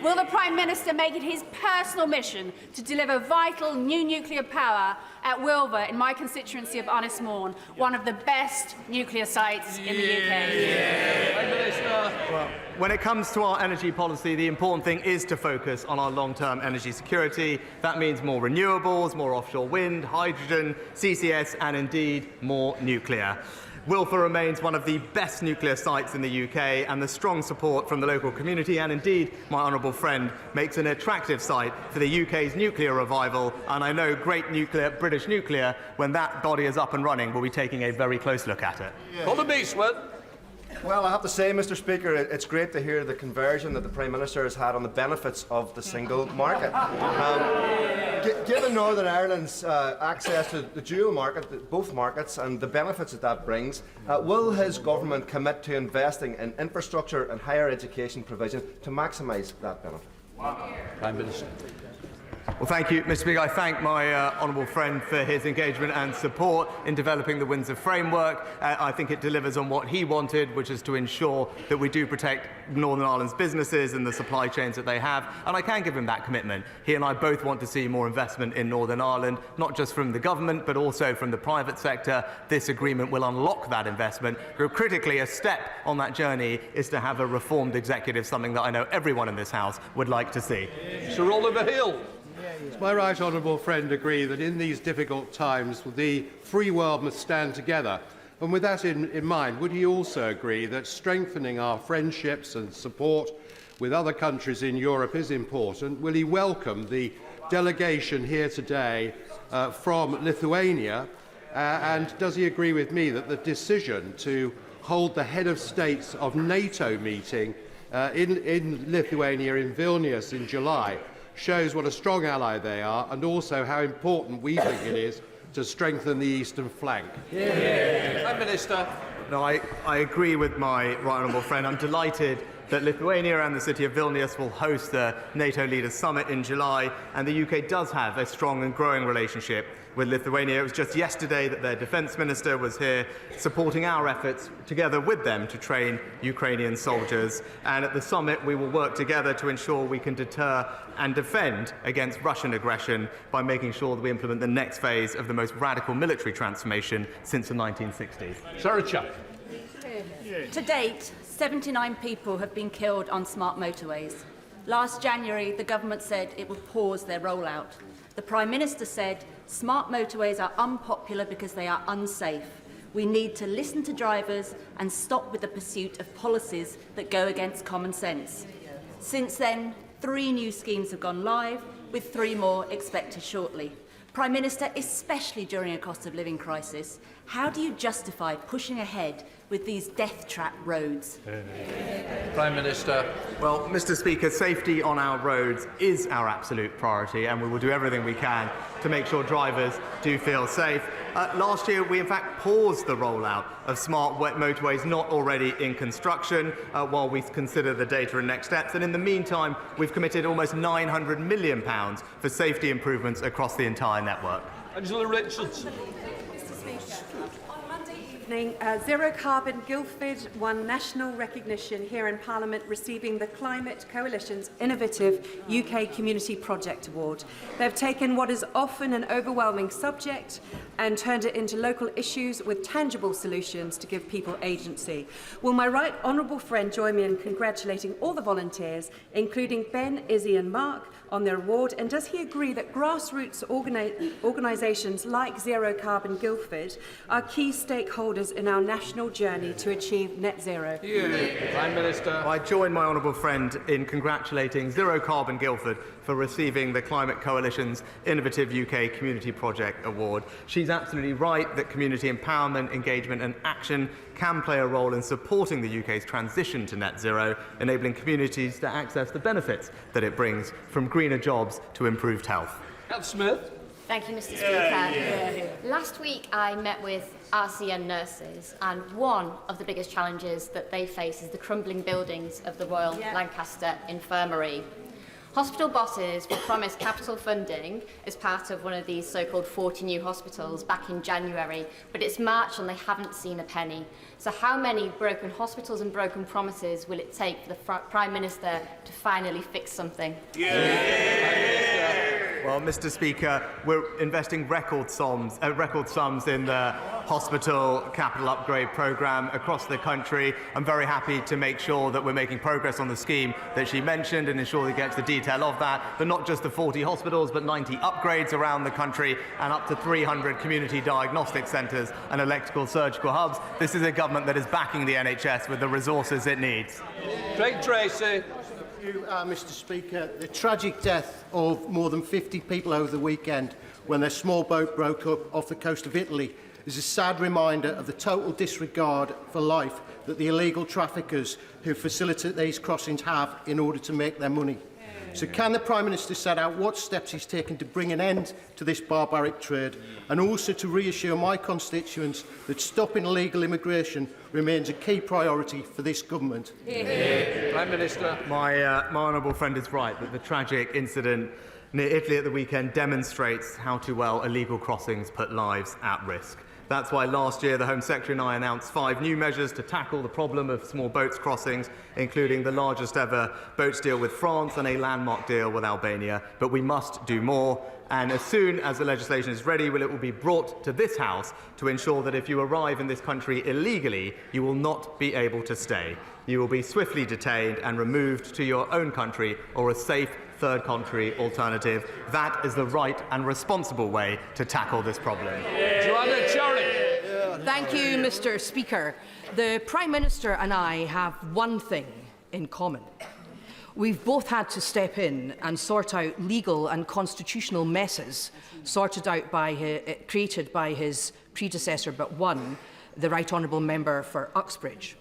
Will the Prime Minister make it his personal mission to deliver vital new nuclear power at Wilver in my constituency of Unismorn, one of the best nuclear sites in the UK? Prime Minister. Well, when it comes to our energy policy, the important thing is to focus on our long-term energy security. That means more renewables, more offshore wind, hydrogen, CCS, and indeed more nuclear. Wilfer remains one of the best nuclear sites in the UK, and the strong support from the local community and indeed my honourable friend makes an attractive site for the UK's nuclear revival, and I know great nuclear, British nuclear, when that body is up and running, will be taking a very close look at it. Colin Beastwood. Well, I have to say, Mr. Speaker, it's great to hear the conversion that the Prime Minister has had on the benefits of the single market. Given Northern Ireland's access to the dual market, both markets, and the benefits that brings, will his government commit to investing in infrastructure and higher education provision to maximise that benefit? Prime Minister. Well, thank you, Mr. Speaker. I thank my honourable friend for his engagement and support in developing the Windsor framework. I think it delivers on what he wanted, which is to ensure that we do protect Northern Ireland's businesses and the supply chains that they have, and I can give him that commitment. He and I both want to see more investment in Northern Ireland, not just from the government, but also from the private sector. This agreement will unlock that investment. But critically, a step on that journey is to have a reformed executive, something that I know everyone in this House would like to see. Sir Oliver Hill. Does my right honourable friend agree that in these difficult times the free world must stand together? And with that in mind, would he also agree that strengthening our friendships and support with other countries in Europe is important? Will he welcome the delegation here today from Lithuania? And does he agree with me that the decision to hold the head of states of NATO meeting in Lithuania, in Vilnius in July, shows what a strong ally they are, and also how important we think it is to strengthen the eastern flank? Prime Minister. No, I agree with my right honourable friend. I'm delighted that Lithuania and the city of Vilnius will host the NATO Leaders Summit in July, and the UK does have a strong and growing relationship with Lithuania. It was just yesterday that their defence minister was here supporting our efforts together with them to train Ukrainian soldiers, and at the summit we will work together to ensure we can deter and defend against Russian aggression by making sure that we implement the next phase of the most radical military transformation since the 1960s. Sarah Chuck. To date, 79 people have been killed on smart motorways. Last January, the government said it would pause their rollout. The Prime Minister said smart motorways are unpopular because they are unsafe. We need to listen to drivers and stop with the pursuit of policies that go against common sense. Since then, 3 new schemes have gone live, with 3 more expected shortly. Prime Minister, especially during a cost of living crisis, how do you justify pushing ahead with these death trap roads? Prime Minister. Well, Mr. Speaker, safety on our roads is our absolute priority, and we will do everything we can to make sure drivers do feel safe. Last year, we in fact paused the rollout of smart motorways not already in construction while we consider the data and next steps. And in the meantime, we've committed almost £900 million for safety improvements across the entire network. Angela Richardson. evening. Zero Carbon Guildford won national recognition here in Parliament, receiving the Climate Coalition's Innovative UK Community Project Award. They've taken what is often an overwhelming subject and turned it into local issues with tangible solutions to give people agency. Will my right honourable friend join me in congratulating all the volunteers, including Ben, Izzy and Mark, on their award, and does he agree that grassroots organisations like Zero Carbon Guildford are key stakeholders in our national journey to achieve net zero? Prime Minister. I join my honourable friend in congratulating Zero Carbon Guildford for receiving the Climate Coalition's Innovative UK Community Project Award. She's absolutely right that community empowerment, engagement and action can play a role in supporting the UK's transition to net zero, enabling communities to access the benefits that it brings, from greener jobs to improved health. Smith. Thank you, Mr. Speaker. Last week I met with RCN nurses, and one of the biggest challenges that they face is the crumbling buildings of the Royal Lancaster Infirmary. Hospital bosses were promised capital funding as part of one of these so-called 40 new hospitals back in January, but it's March and they haven't seen a penny. So how many broken hospitals and broken promises will it take for the Prime Minister to finally fix something? Well, Mr. Speaker, we're investing record sums in the hospital capital upgrade programme across the country. I'm very happy to make sure that we're making progress on the scheme that she mentioned and ensure that gets the detail of that. But not just the 40 hospitals, but 90 upgrades around the country and up to 300 community diagnostic centres and electrical surgical hubs. This is a government that is backing the NHS with the resources it needs. Craig Tracy. Mr. Speaker, the tragic death of more than 50 people over the weekend when their small boat broke up off the coast of Italy is a sad reminder of the total disregard for life that the illegal traffickers who facilitate these crossings have in order to make their money. So can the Prime Minister set out what steps he's taken to bring an end to this barbaric trade, and also to reassure my constituents that stopping illegal immigration remains a key priority for this government? Prime Minister. My honourable friend is right that the tragic incident near Italy at the weekend demonstrates how too well illegal crossings put lives at risk. That's why last year the Home Secretary and I announced 5 new measures to tackle the problem of small boats crossings, including the largest ever boats deal with France and a landmark deal with Albania. But we must do more, and as soon as the legislation is ready, it will be brought to this House to ensure that if you arrive in this country illegally, you will not be able to stay. You will be swiftly detained and removed to your own country or a safe third country alternative. That is the right and responsible way to tackle this problem. Joanna Chorley. Thank you, Mr. Speaker. The Prime Minister and I have one thing in common. We've both had to step in and sort out legal and constitutional messes created by his predecessor but one, the Right Honourable Member for Uxbridge.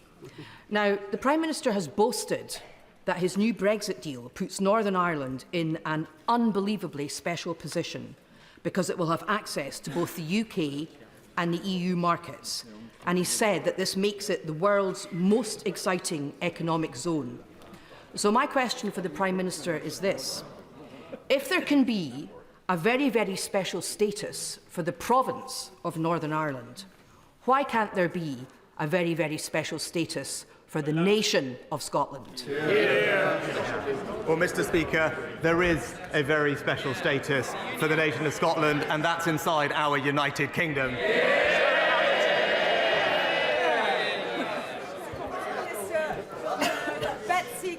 Now, the Prime Minister has boasted that his new Brexit deal puts Northern Ireland in an unbelievably special position because it will have access to both the UK and the EU markets. And he said that this makes it the world's most exciting economic zone. So my question for the Prime Minister is this. If there can be a very, very special status for the province of Northern Ireland, why can't there be a very, very special status for the nation of Scotland? Well, Mr. Speaker, there is a very special status for the nation of Scotland, and that's inside our United Kingdom.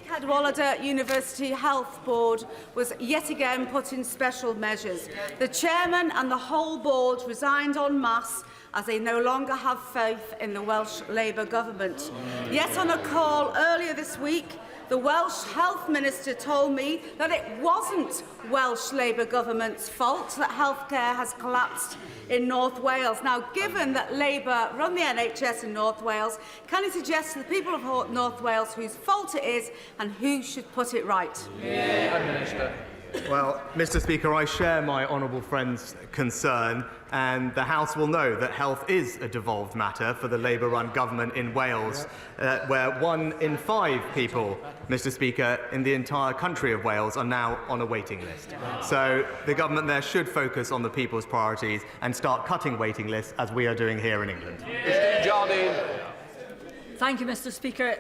Cadwallader University Health Board was yet again put in special measures. The chairman and the whole board resigned en masse as they no longer have faith in the Welsh Labour government. Yet on a call earlier this week, the Welsh Health Minister told me that it wasn't Welsh Labour government's fault that healthcare has collapsed in North Wales. Now, given that Labour run the NHS in North Wales, can he suggest to the people of North Wales whose fault it is and who should put it right? Prime Minister. Well, Mr. Speaker, I share my honourable friend's concern, and the House will know that health is a devolved matter for the Labour-run government in Wales, where 1 in 5 people, Mr. Speaker, in the entire country of Wales are now on a waiting list. So the government there should focus on the people's priorities and start cutting waiting lists, as we are doing here in England. Thank you, Mr. Speaker.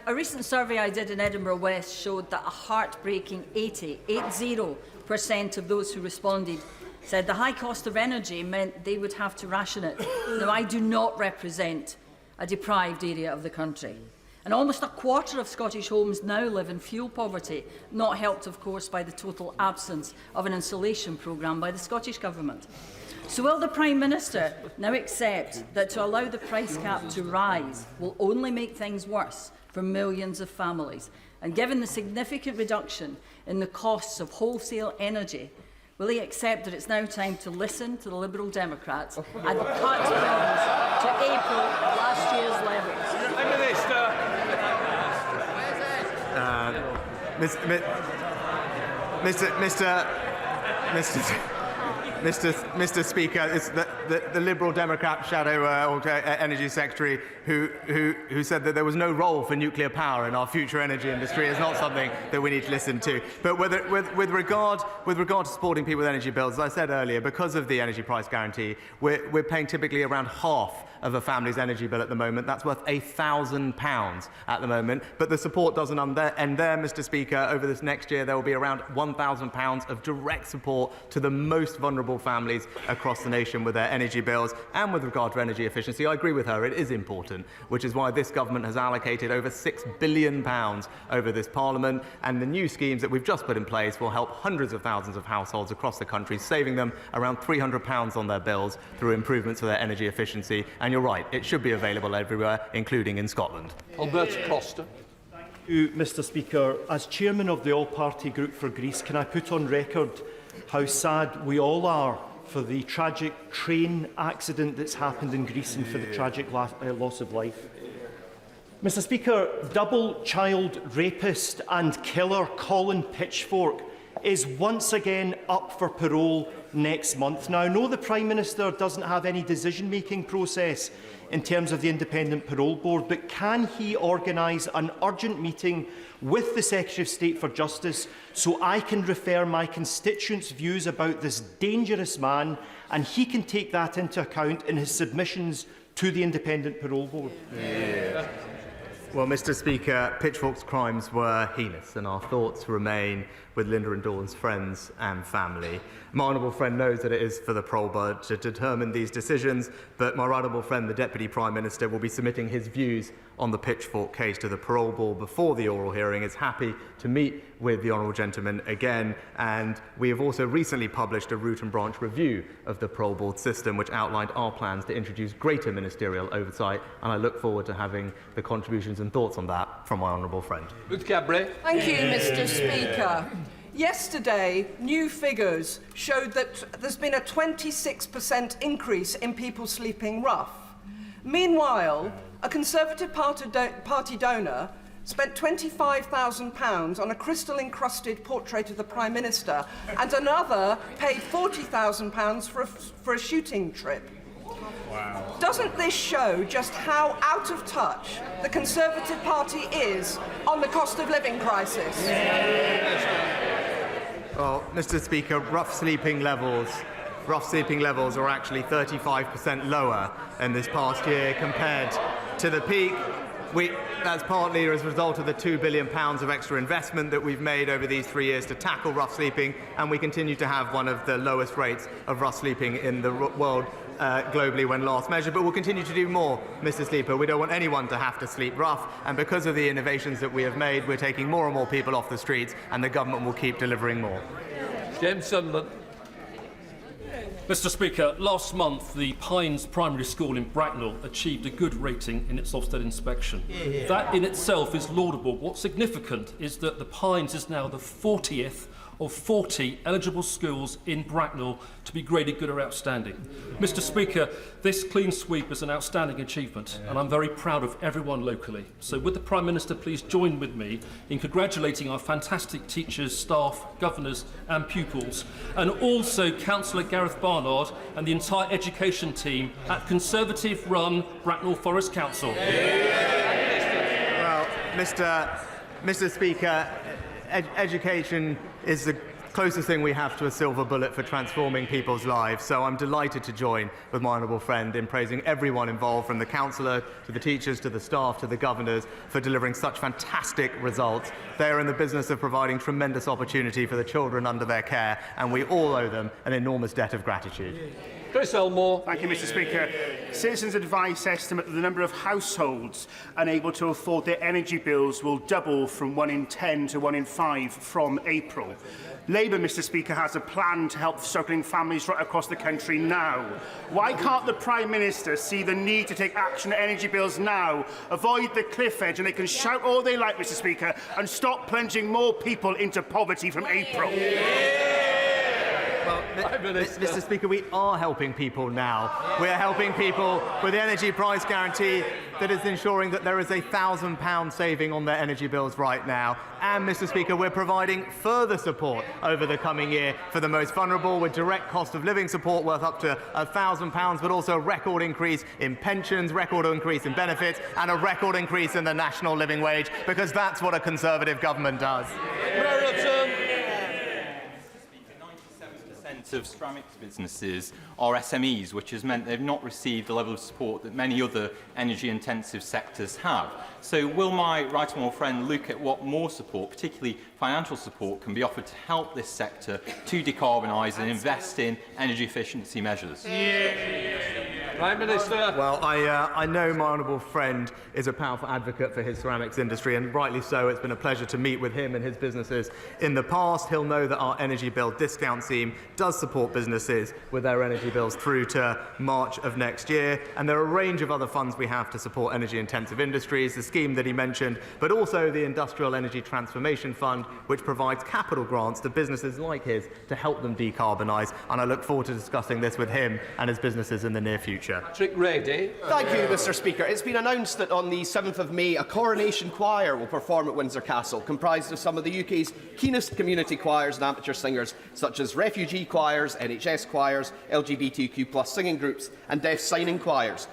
A recent survey I did in Edinburgh West showed that a heartbreaking 80% of those who responded said the high cost of energy meant they would have to ration it. Now, I do not represent a deprived area of the country. And almost a quarter of Scottish homes now live in fuel poverty, not helped, of course, by the total absence of an insulation programme by the Scottish Government. So will the Prime Minister now accept that to allow the price cap to rise will only make things worse for millions of families? And given the significant reduction in the costs of wholesale energy, will he accept that it's now time to listen to the Liberal Democrats and cut bills to April of last year's levels? Mr. Speaker, it's the Liberal Democrat shadow energy secretary who said that there was no role for nuclear power in our future energy industry is not something that we need to listen to. But with regard to supporting people with energy bills, as I said earlier, because of the energy price guarantee, we're paying typically around half of a family's energy bill at the moment. That's worth £1,000 at the moment. But the support doesn't end there, Mr. Speaker. Over this next year, there will be around £1,000 of direct support to the most vulnerable families across the nation with their energy bills. And with regard to energy efficiency, I agree with her, it is important, which is why this government has allocated over £6 billion over this Parliament. And the new schemes that we've just put in place will help hundreds of thousands of households across the country, saving them around £300 on their bills through improvements to their energy efficiency. And you're right, it should be available everywhere, including in Scotland. Alberto Costa. Thank you, Mr. Speaker. As chairman of the All-Party Group for Greece, can I put on record how sad we all are for the tragic train accident that's happened in Greece and for the tragic loss of life? Mr. Speaker, double child rapist and killer Colin Pitchfork is once again up for parole next month. Now, I know the Prime Minister doesn't have any decision-making process in terms of the Independent Parole Board, but can he organise an urgent meeting with the Secretary of State for Justice so I can refer my constituents' views about this dangerous man and he can take that into account in his submissions to the Independent Parole Board? Well, Mr. Speaker, Pitchfork's crimes were heinous, and our thoughts remain with Linda and Dawn's friends and family. My honourable friend knows that it is for the Parole Board to determine these decisions, but my honourable friend, the Deputy Prime Minister, will be submitting his views on the Pitchfork case to the Parole Board before the oral hearing, is happy to meet with the honourable gentleman again, and we have also recently published a root and branch review of the Parole Board system, which outlined our plans to introduce greater ministerial oversight, and I look forward to having the contributions and thoughts on that from my honourable friend. Thank you, Mr. Speaker. Yesterday, new figures showed that there's been a 26% increase in people sleeping rough. Meanwhile, a Conservative Party donor spent £25,000 on a crystal-encrusted portrait of the Prime Minister, and another paid £40,000 for a shooting trip. Wow. Doesn't this show just how out of touch the Conservative Party is on the cost of living crisis? Well, Mr. Speaker, rough sleeping levels are actually 35% lower in this past year compared to the peak. That's partly as a result of the £2 billion of extra investment that we've made over these 3 years to tackle rough sleeping, and we continue to have one of the lowest rates of rough sleeping in the world globally when last measured. But we'll continue to do more, Mr. Speaker. We don't want anyone to have to sleep rough, and because of the innovations that we have made, we're taking more and more people off the streets, and the government will keep delivering more. James Sunderland. Mr. Speaker, last month the Pines Primary School in Bracknell achieved a good rating in its Ofsted inspection. That in itself is laudable. What's significant is that the Pines is now the 40th of 40 eligible schools in Bracknell to be graded good or outstanding. Mr Speaker, this clean sweep is an outstanding achievement and I'm very proud of everyone locally. So would the Prime Minister please join with me in congratulating our fantastic teachers, staff, governors and pupils, and also Councillor Gareth Barnard and the entire education team at Conservative-run Bracknell Forest Council. Well, Mr Speaker, education is the closest thing we have to a silver bullet for transforming people's lives, so I'm delighted to join with my honourable friend in praising everyone involved, from the councillor to the teachers to the staff to the governors, for delivering such fantastic results. They are in the business of providing tremendous opportunity for the children under their care, and we all owe them an enormous debt of gratitude. Chris Elmore. Thank you, Mr Speaker. Citizens Advice estimate that the number of households unable to afford their energy bills will double from 1 in 10 to 1 in 5 from April. Labour, Mr Speaker, has a plan to help struggling families right across the country now. Why can't the Prime Minister see the need to take action on energy bills now, avoid the cliff edge, and they can shout all they like, Mr Speaker, and stop plunging more people into poverty from April? Well, Mr Speaker, we are helping people now. We are helping people with the energy price guarantee that is ensuring that there is a £1,000 saving on their energy bills right now. And, Mr Speaker, we're providing further support over the coming year for the most vulnerable, with direct cost of living support worth up to £1,000, but also a record increase in pensions, record increase in benefits, and a record increase in the national living wage, because that's what a Conservative government does. Of ceramics businesses are SMEs, which has meant they've not received the level of support that many other energy-intensive sectors have. So will my right honourable friend look at what more support, particularly financial support, can be offered to help this sector to decarbonise and invest in energy efficiency measures? Prime Minister. Well, I know my honourable friend is a powerful advocate for his ceramics industry, and rightly so. It's been a pleasure to meet with him and his businesses in the past. He'll know that our energy bill discount scheme does support businesses with their energy bills through to March of next year, and there are a range of other funds we have to support energy-intensive industries, the scheme that he mentioned, but also the Industrial Energy Transformation Fund, which provides capital grants to businesses like his to help them decarbonise, and I look forward to discussing this with him and his businesses in the near future. Trick Ready. Thank you, Mr Speaker. It's been announced that on the 7th of May, a coronation choir will perform at Windsor Castle, comprised of some of the UK's keenest community choirs and amateur singers, such as refugee choirs, NHS choirs, LGBTQ+ singing groups and deaf signing choirs.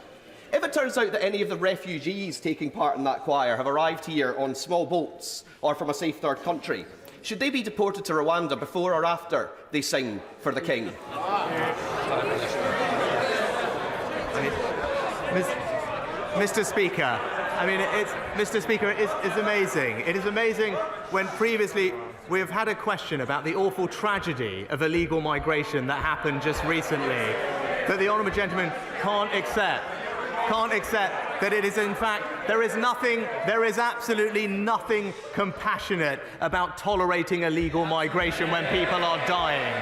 If it turns out that any of the refugees taking part in that choir have arrived here on small boats or from a safe third country, should they be deported to Rwanda before or after they sing for the King? Mr Speaker, Mr Speaker, it's amazing. It is amazing when previously we have had a question about the awful tragedy of illegal migration that happened just recently, that the honourable gentleman can't accept that it is, in fact, there is absolutely nothing compassionate about tolerating illegal migration when people are dying.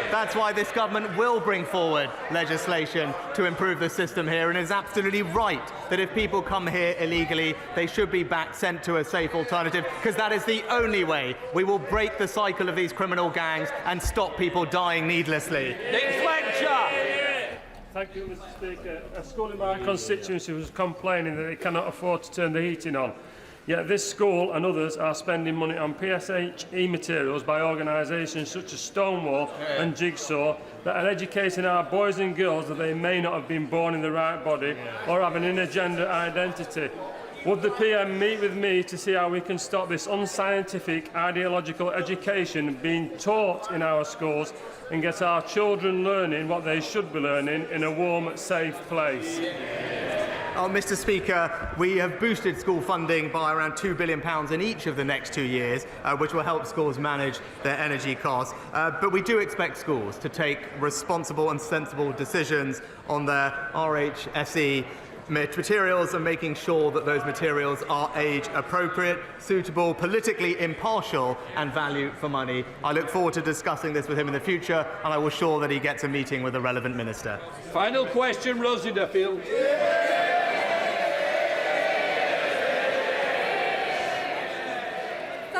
That's why this government will bring forward legislation to improve the system here, and it is absolutely right that if people come here illegally, they should be back sent to a safe alternative, because that is the only way we will break the cycle of these criminal gangs and stop people dying needlessly. Thank you, Mr Speaker. A school in my constituency was complaining that they cannot afford to turn the heating on. Yet this school and others are spending money on PSHE materials by organisations such as Stonewall and Jigsaw that are educating our boys and girls that they may not have been born in the right body or have an inner gender identity. Would the PM meet with me to see how we can stop this unscientific ideological education being taught in our schools and get our children learning what they should be learning in a warm, safe place? Mr Speaker, we have boosted school funding by around £2 billion in each of the next 2 years, which will help schools manage their energy costs. But we do expect schools to take responsible and sensible decisions on their RHSE materials and making sure that those materials are age appropriate, suitable, politically impartial and value for money. I look forward to discussing this with him in the future, and I will ensure that he gets a meeting with the relevant minister. Final question, Rosie Duffield.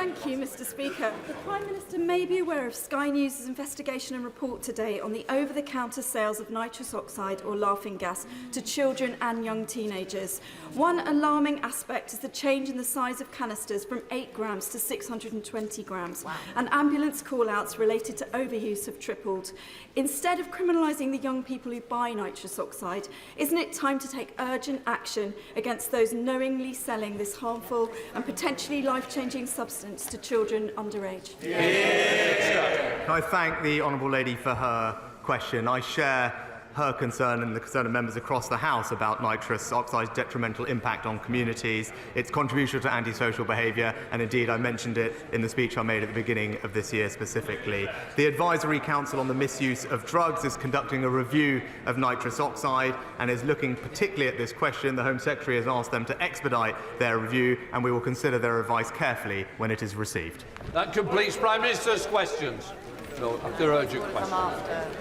Thank you, Mr. Speaker. The Prime Minister may be aware of Sky News' investigation and report today on the over-the-counter sales of nitrous oxide or laughing gas to children and young teenagers. One alarming aspect is the change in the size of canisters from 8 grams to 620 grams, and ambulance call-outs related to overuse have tripled. Instead of criminalising the young people who buy nitrous oxide, isn't it time to take urgent action against those knowingly selling this harmful and potentially life-changing substance to children underage? Can I thank the honourable lady for her question? I share her concern and the concern of members across the House about nitrous oxide's detrimental impact on communities, its contribution to antisocial behaviour, and indeed I mentioned it in the speech I made at the beginning of this year specifically. The Advisory Council on the Misuse of Drugs is conducting a review of nitrous oxide and is looking particularly at this question. The Home Secretary has asked them to expedite their review, and we will consider their advice carefully when it is received. That completes Prime Minister's questions. No, after urgent questions.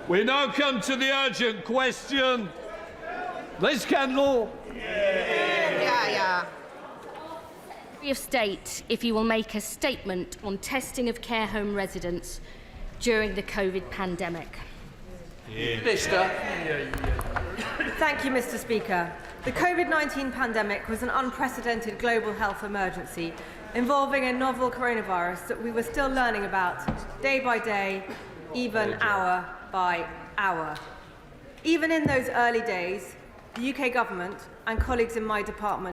We now come to the urgent question. Liz Kendall. Secretary of State, if you will make a statement on testing of care home residents during the COVID pandemic. Minister. Thank you, Mr. Speaker. The COVID-19 pandemic was an unprecedented global health emergency involving a novel coronavirus that we were still learning about day by day, even hour by hour. Even in those early days, the UK government and colleagues in my department